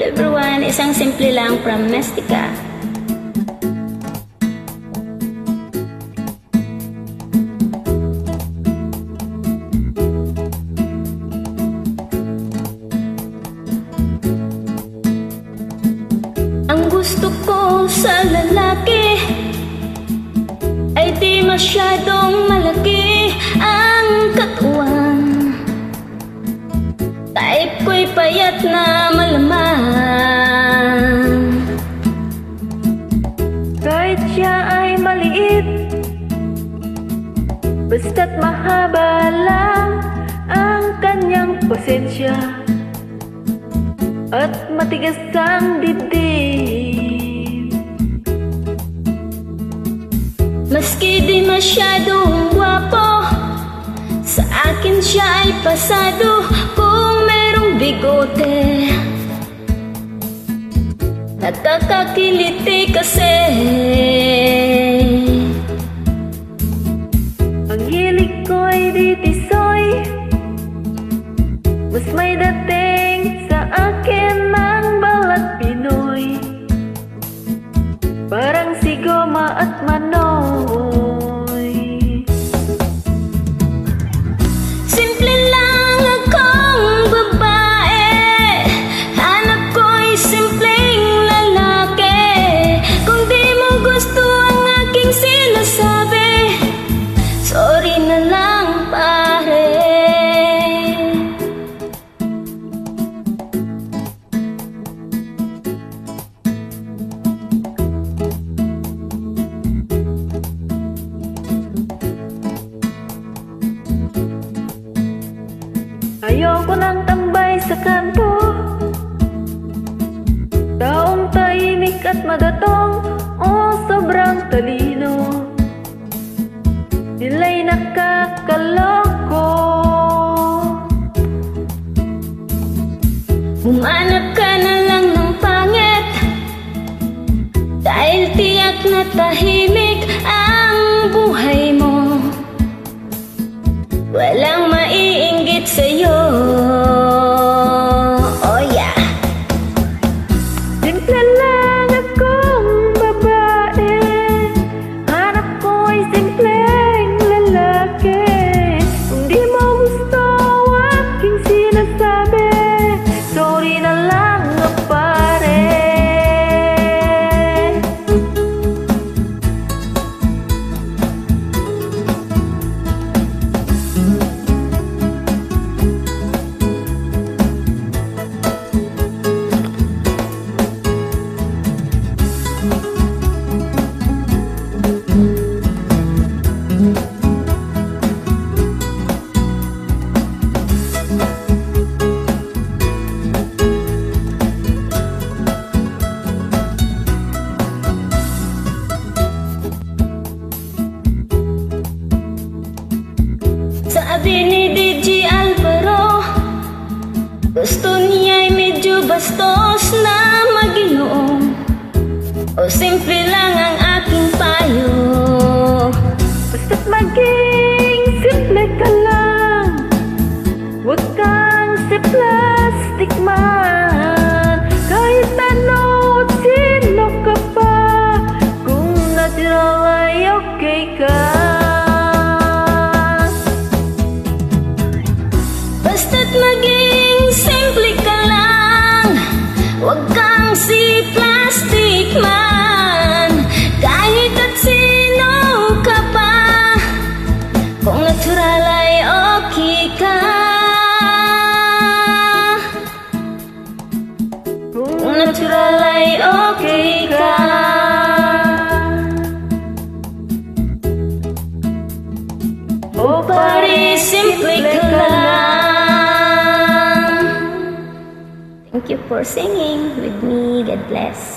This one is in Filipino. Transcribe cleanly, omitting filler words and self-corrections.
everyone, isang simple lang from Mestika. Ang gusto ko sa lalaki ay di masyadong malaki ang katawan. Type ko'y payat na malamang. Kahit siya ay maliit, basta't mahaba lang ang kanyang pasensya at matigas ang dibdib. Maski di masyadong gwapo, sa akin siya ay pasado. Kung merong bigote, nakakakiliti kasi. Ang hilig ko'y di tisoy, mas may dating sa akin ng balat Pinoy. Parang si Goma at Manoy. Simple lang akong babae, hanap ko'y simpleng lalaki. Kung di mo gusto ang aking sinasabi, sorry na lang pare. Ayoko nang tambay sa kanto, taong tahimik at madatong, o sobrang talino, sila'y nakakaloko. Humanap ka na lang ng pangit, dahil tiyak na tahimik ang buhay mo. Walang maiinggit sa'yo. Oh yeah. Simple lang akong babae, hanap ko'y simpleng lalaki. Kung di mo gusto aking sinasabi, sorry na lang pare. Sabi ni DJ Alvaro, gusto niya'y medyo bastos na mag-inom, o simple lang ang aking payo. Basta't maging simple ka lang, huwag kang si plastic man. Kahit ano at sino ka pa, kung natural ay okay ka. Basta't maging simple ka lang, huwag kang si plastic man. Kahit at sino ka pa, kung natural ay okay ka. Kung natural ay okay ka. Oh pare, simple ka lang. Thank you for singing with me. God bless.